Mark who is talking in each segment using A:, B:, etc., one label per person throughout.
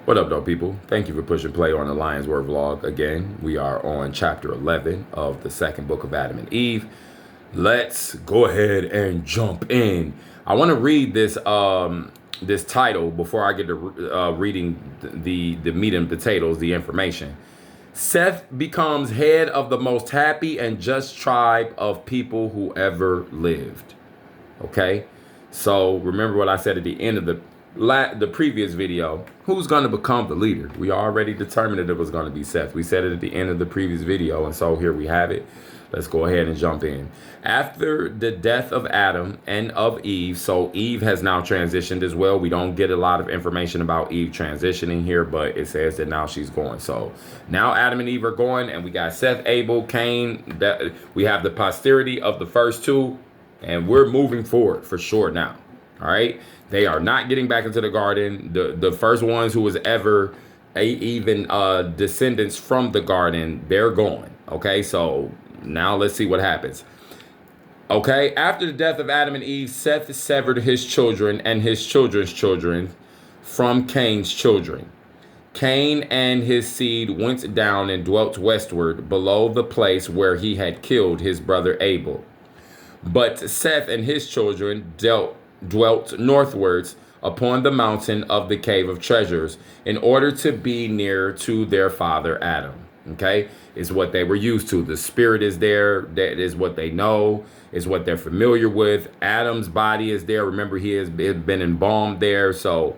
A: What up, though, people? Thank you for pushing play on the Lion's Word vlog again. We are on chapter 11 of the second book of Adam and Eve. Let's go ahead and jump in. I want to read this title before I get to reading the meat and potatoes, the information. Seth becomes head of the most happy and just tribe of people who ever lived. Okay, so remember what I said at the end of the previous video. Who's going to become the leader? We already determined that it was going to be Seth. We said it at the end of the previous video, and so here we have it. Let's go ahead and jump in. After the death of Adam and of Eve, so Eve has now transitioned as well. We don't get a lot of information about Eve transitioning here, but it says that now she's going. So now Adam and Eve are going, and we got Seth, Abel, Cain. That we have the posterity of the first two, and we're moving forward for sure now. All right, they are not getting back into the garden. The first ones who was ever even descendants from the garden, they're going. Okay, so now let's see what happens. Okay, after the death of Adam and Eve, Seth severed his children and his children's children from Cain's children. Cain and his seed went down and dwelt westward below the place where he had killed his brother Abel. But Seth and his children dwelt northwards upon the mountain of the cave of treasures in order to be near to their father Adam. Okay, is what they were used to. The spirit is there. That is what they know, is what they're familiar with. Adam's body is there. Remember, he has been embalmed there. So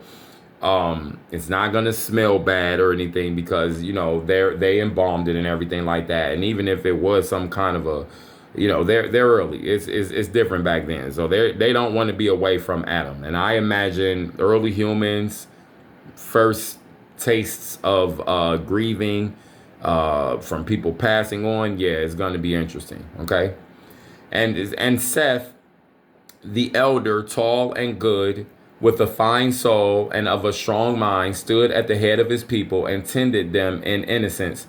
A: it's not going to smell bad or anything because, you know, they embalmed it and everything like that. And even if it was some kind of a, you know, they're early. It's different back then. So they don't want to be away from Adam. And I imagine early humans, first tastes of grieving from people passing on. Yeah, it's going to be interesting. Okay. And Seth, the elder, tall and good, with a fine soul and of a strong mind, stood at the head of his people and tended them in innocence,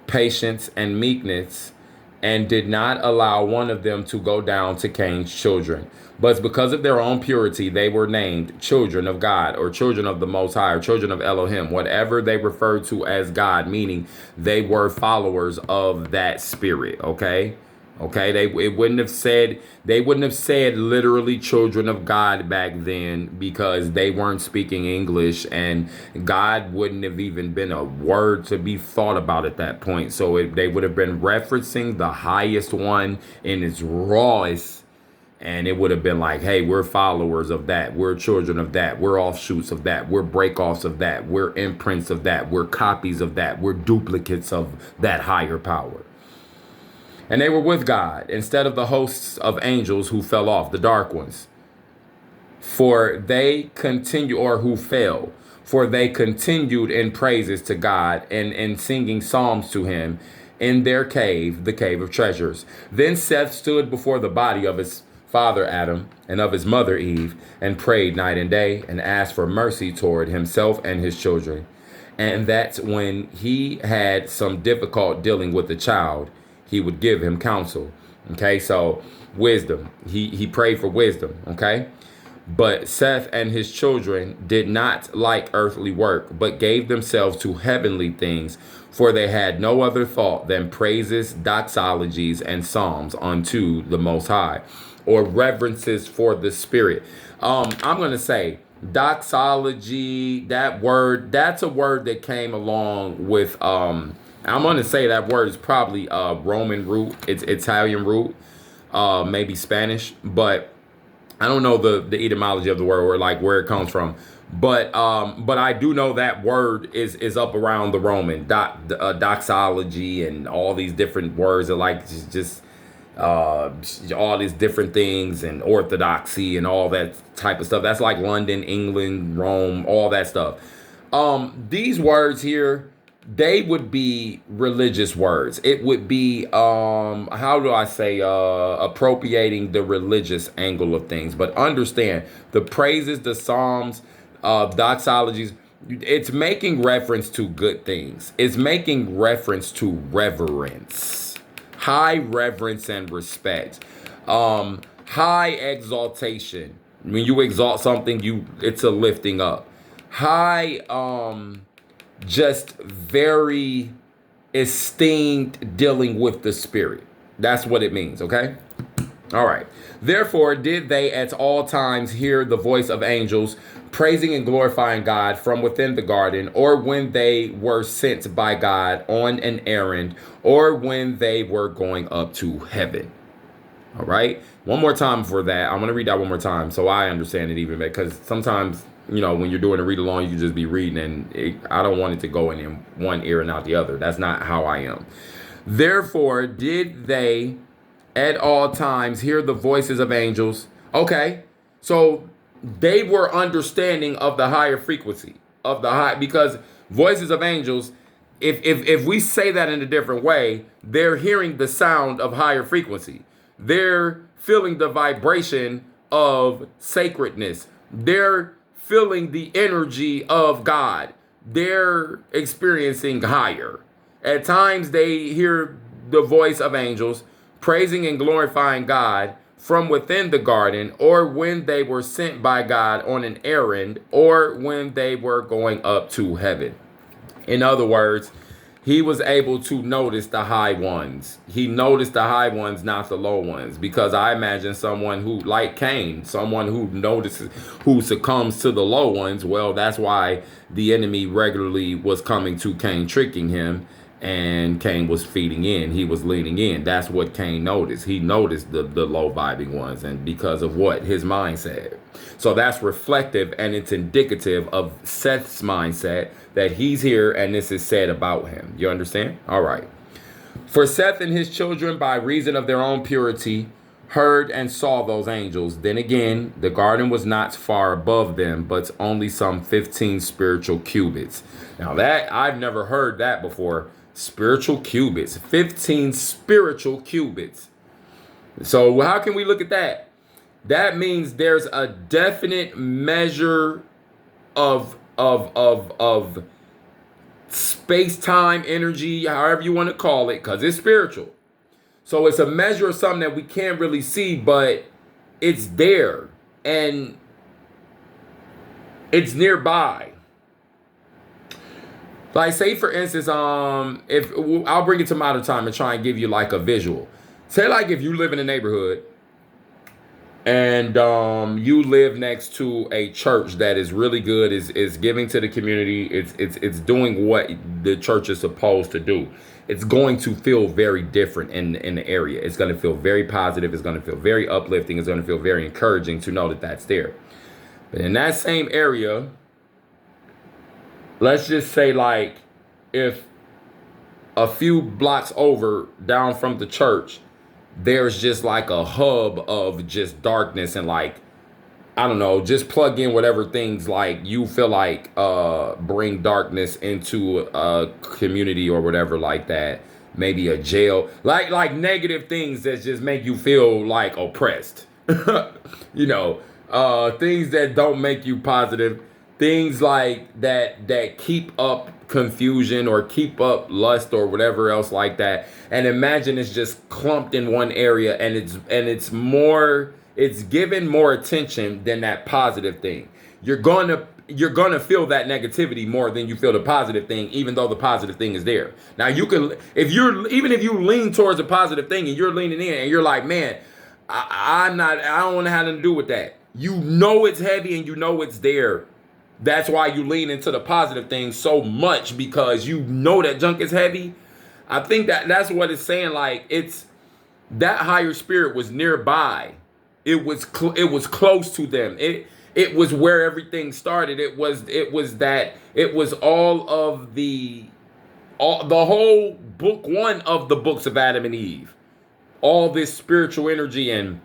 A: patience, and meekness, and did not allow one of them to go down to Cain's children. But because of their own purity, they were named children of God, or children of the Most High, or children of Elohim, whatever they referred to as God, meaning they were followers of that spirit. Okay. Okay, they wouldn't have said literally children of God back then because they weren't speaking English, and God wouldn't have even been a word to be thought about at that point. So they would have been referencing the highest one in its rawest, and it would have been like, hey, we're followers of that. We're children of that. We're offshoots of that. We're breakoffs of that. We're imprints of that. We're copies of that. We're duplicates of that higher power. And they were with God instead of the hosts of angels who fell off, the dark ones. For they continue, or who fell, for they continued in praises to God and in singing psalms to him in their cave, the cave of treasures. Then Seth stood before the body of his father Adam and of his mother Eve and prayed night and day and asked for mercy toward himself and his children. And that's when he had some difficult dealing with the child, he would give him counsel. Okay, so wisdom. He prayed for wisdom. Okay. But Seth and his children did not like earthly work, but gave themselves to heavenly things, for they had no other thought than praises, doxologies, and psalms unto the Most High, or reverences for the Spirit. I'm going to say doxology, that word, that's a word that came along with I'm going to say that word is probably Roman root. It's Italian root, maybe Spanish, but I don't know the etymology of the word or like where it comes from. But I do know that word is up around the Roman doxology and all these different words are like just all these different things and orthodoxy and all that type of stuff. That's like London, England, Rome, all that stuff. These words here, they would be religious words. It would be how do I say appropriating the religious angle of things. But understand the praises, the psalms, doxologies, it's making reference to good things. It's making reference to reverence, high reverence and respect, high exaltation. When you exalt something, it's a lifting up. High just very esteemed dealing with the spirit. That's what it means, okay? All right. Therefore, did they at all times hear the voice of angels praising and glorifying God from within the garden, or when they were sent by God on an errand, or when they were going up to heaven? All right. One more time for that. I'm going to read that one more time so I understand it even better, because sometimes, when you're doing a read along, you can just be reading, and I don't want it to go in one ear and out the other. That's not how I am. Therefore, did they at all times hear the voices of angels? Okay. So they were understanding of the higher frequency of the high, because voices of angels, if we say that in a different way, they're hearing the sound of higher frequency. They're feeling the vibration of sacredness. They're feeling the energy of God. They're experiencing higher. At times they hear the voice of angels praising and glorifying God from within the garden, or when they were sent by God on an errand, or when they were going up to heaven. In other words, he was able to notice the high ones. He noticed the high ones, not the low ones. Because I imagine someone who, like Cain, someone who notices, who succumbs to the low ones. Well, that's why the enemy regularly was coming to Cain, tricking him. And Cain was feeding in. He was leaning in. That's what Cain noticed. He noticed the low vibing ones. And because of what? His mindset. So that's reflective, and it's indicative of Seth's mindset, that he's here and this is said about him. You understand? All right. For Seth and his children, by reason of their own purity, heard and saw those angels. Then again, the garden was not far above them, but only some 15 spiritual cubits. Now that, I've never heard that before. Spiritual cubits. 15 spiritual cubits. So how can we look at that? That means there's a definite measure of space-time energy, however you want to call it, because it's spiritual. So it's a measure of something that we can't really see, but it's there and it's nearby. Like, say for instance, if I'll bring it to modern time and try and give you like a visual. Say like if you live in a neighborhood and you live next to a church that is really good, is giving to the community, it's doing what the church is supposed to do. It's going to feel very different in the area. It's going to feel very positive. It's going to feel very uplifting. It's going to feel very encouraging to know that that's there. But in that same area, let's just say like if a few blocks over down from the church, there's just like a hub of just darkness and like, I don't know, just plug in whatever things like you feel like bring darkness into a community or whatever like that. Maybe a jail, like negative things that just make you feel like oppressed. Things that don't make you positive. Things like that keep up confusion or keep up lust or whatever else like that. And imagine it's just clumped in one area, and it's given more attention than that positive thing. You're gonna feel that negativity more than you feel the positive thing, even though the positive thing is there. Now you can, if you lean towards a positive thing and you're leaning in and you're like, man, I don't want to have nothing to do with that. You know it's heavy and you know it's there. That's why you lean into the positive thing so much, because you know that junk is heavy. I think that's what it's saying. Like, it's that higher spirit was nearby. It was close to them. It was where everything started. It was all of the whole book one of the books of Adam and Eve. All this spiritual energy and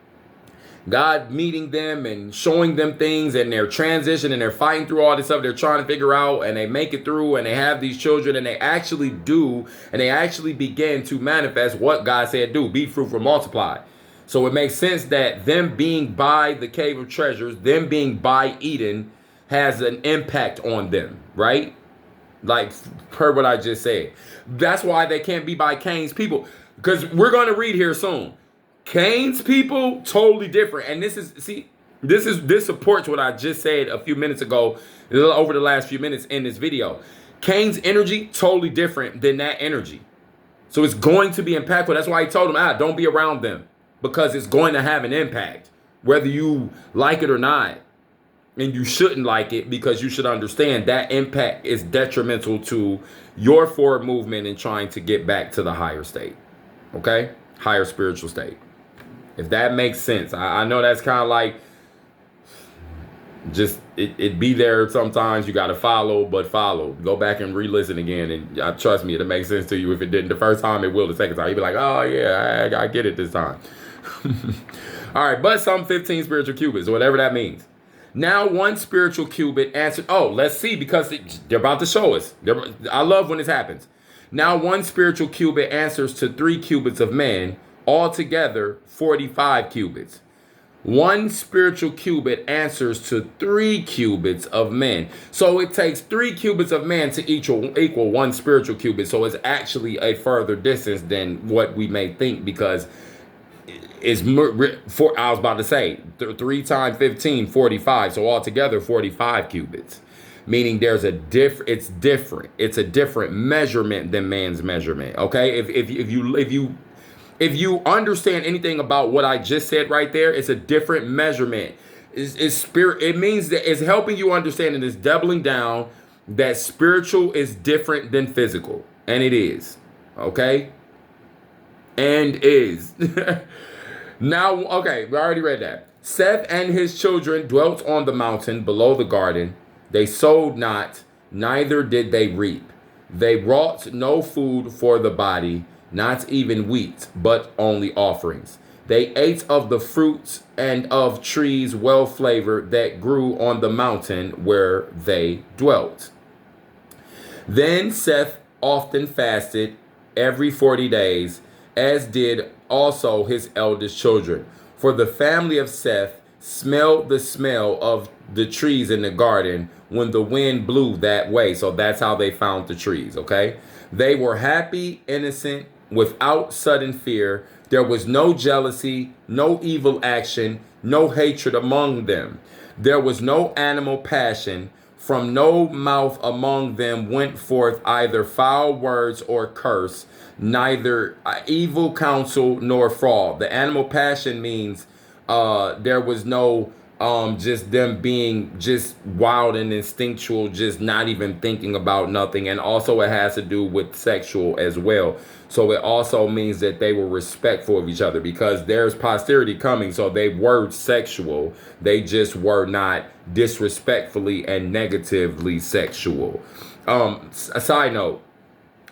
A: God meeting them and showing them things, and their transition, and they're fighting through all this stuff they're trying to figure out, and they make it through, and they have these children, and they actually do, and they actually begin to manifest what God said do, be fruitful, multiply. So it makes sense that them being by the cave of treasures, them being by Eden, has an impact on them, right? Like, per what I just said. That's why they can't be by Cain's people, because we're going to read here soon. Cain's people, totally different. And this is, see, This supports what I just said a few minutes ago, over the last few minutes in this video. Cain's energy totally different than that energy. So it's going to be impactful. That's why he told him, don't be around them, because it's going to have an impact, whether you like it or not. And you shouldn't like it, because you should understand that impact is detrimental to your forward movement and trying to get back to the higher state. Okay? Higher spiritual state. If that makes sense. I know that's kind of like, just it be there sometimes. You got to follow, but follow. Go back and re-listen again, and trust me, it'll make sense to you. If it didn't the first time, it will the second time. You'll be like, oh yeah, I get it this time. All right, but some 15 spiritual cubits, whatever that means. Now one spiritual cubit answered. Oh, let's see, because they're about to show us. I love when this happens. Now one spiritual cubit answers to 3 cubits of men, altogether 45 cubits. One spiritual cubit answers to 3 cubits of men. So it takes 3 cubits of men to equal 1 spiritual cubit. So it's actually a further distance than what we may think, because I was about to say 3 times 15, 45. So altogether 45 cubits. Meaning there's it's different. It's a different measurement than man's measurement. Okay? If you understand anything about what I just said right there, it's a different measurement. It's spirit. It means that it's helping you understand, and it's doubling down that spiritual is different than physical. And it is. Okay? And is. Now, okay, we already read that. Seth and his children dwelt on the mountain below the garden. They sowed not, neither did they reap. They wrought no food for the body, not even wheat, but only offerings. They ate of the fruits and of trees well flavored that grew on the mountain where they dwelt. Then Seth often fasted every 40 days, as did also his eldest children. For the family of Seth smelled the smell of the trees in the garden when the wind blew that way. So that's how they found the trees, okay? They were happy, innocent, without sudden fear. There was no jealousy, no evil action, no hatred among them. There was no animal passion. From no mouth among them went forth either foul words or curse, neither evil counsel nor fraud. The animal passion means there was no just them being just wild and instinctual, just not even thinking about nothing. And also it has to do with sexual as well. So it also means that they were respectful of each other, because there's posterity coming. So they were sexual. They just were not disrespectfully and negatively sexual. A side note,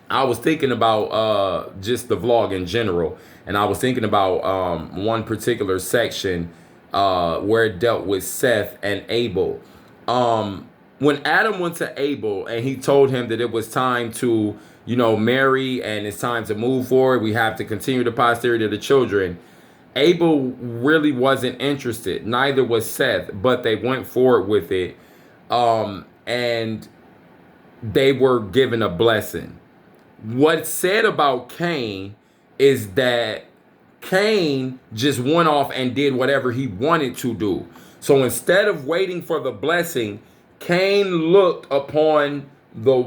A: I was thinking about just the vlog in general. And I was thinking about one particular section where it dealt with Seth and Abel. When Adam went to Abel and he told him that it was time to, marry, and it's time to move forward, we have to continue the posterity of the children, Abel really wasn't interested. Neither was Seth, but they went forward with it. And they were given a blessing. What's said about Cain is that Cain just went off and did whatever he wanted to do. So instead of waiting for the blessing, Cain looked upon the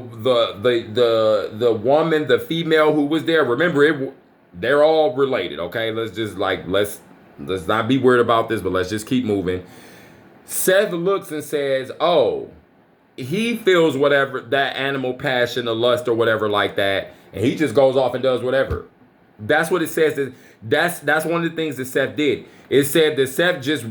A: woman, the female who was there. Remember, they're all related. Okay, let's not be worried about this, but let's just keep moving. Seth looks and says, "Oh, he feels whatever, that animal passion, or lust, or whatever like that, and he just goes off and does whatever." That's what it says. That's one of the things that Seth did. It said that Seth just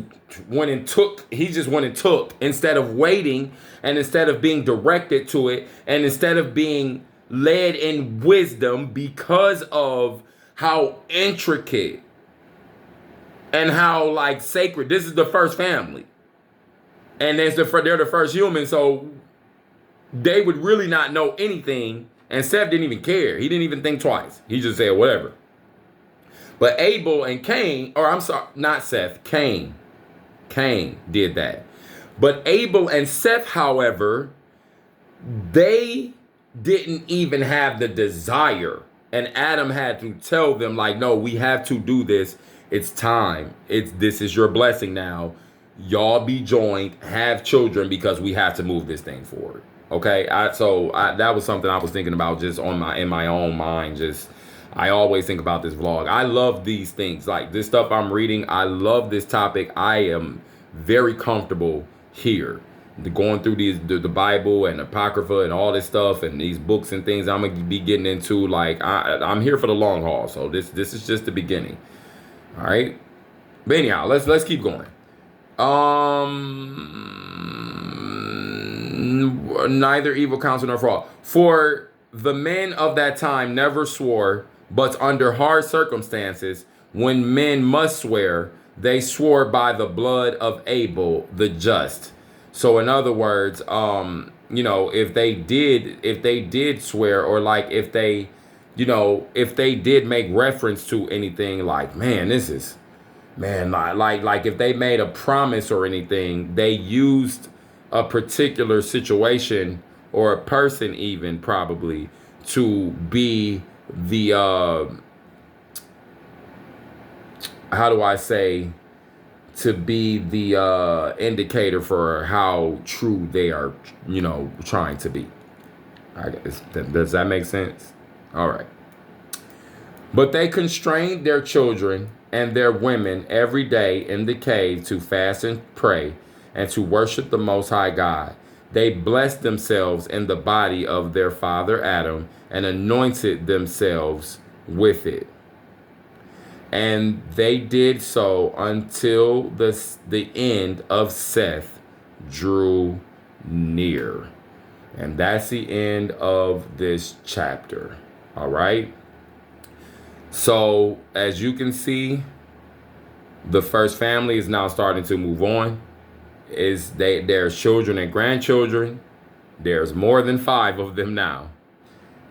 A: went and took. He just went and took, instead of waiting, and instead of being directed to it, and instead of being led in wisdom, because of how intricate and how sacred. This is the first family, and they're the first human, so they would really not know anything. And Seth didn't even care. He didn't even think twice. He just said whatever. But Abel and Cain, or I'm sorry, not Seth, Cain. Cain did that. But Abel and Seth, however, they didn't even have the desire. And Adam had to tell them, no, we have to do this. It's time. This is your blessing now. y'all be joined, have children, because we have to move this thing forward. Okay, that was something I was thinking about just in my own mind. Just I always think about this vlog. I love these things, like this stuff I'm reading. I love this topic. I am very comfortable here, going through the Bible and Apocrypha and all this stuff and these books and things I'm gonna be getting into. Like I'm here for the long haul. So this is just the beginning. All right. But anyhow, let's keep going. Neither evil counsel nor fraud. For the men of that time never swore, but under hard circumstances, when men must swear, they swore by the blood of Abel the just. So in other words, if they did swear, or like if they did make reference to anything, like, man, this is, man, like if they made a promise or anything, they used a particular situation or a person, even probably, to be the how do I say, to be the indicator for how true they are, trying to be. I guess, does that make sense? All right. But they constrained their children and their women every day in the cave to fast and pray and to worship the Most High God. They blessed themselves in the body of their father Adam and anointed themselves with it. And they did so until the end of Seth drew near. And that's the end of this chapter. All right. So as you can see, the first family is now starting to move on. There's children and grandchildren. There's more than 5 of them now.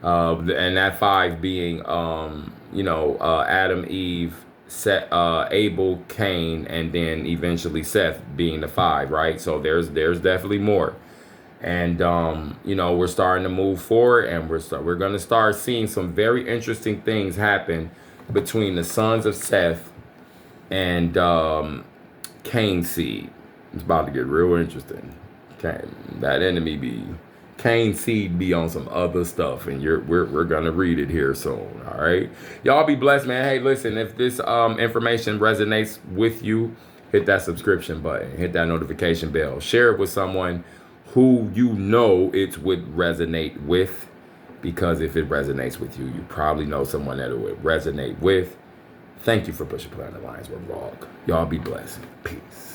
A: And that 5 being, Adam, Eve, Seth, Abel, Cain, and then eventually Seth being the 5, right? So there's definitely more. And, we're starting to move forward, and we're going to start seeing some very interesting things happen between the sons of Seth and Cain's seed. It's about to get real interesting. That enemy be, Cain's seed be on some other stuff, and we're gonna read it here soon. All right, y'all be blessed, man. Hey, listen, if this information resonates with you, hit that subscription button, hit that notification bell, share it with someone who it would resonate with, because if it resonates with you, you probably know someone that it would resonate with. Thank you for pushing play on the Lions Word Vlog. Y'all be blessed. Peace.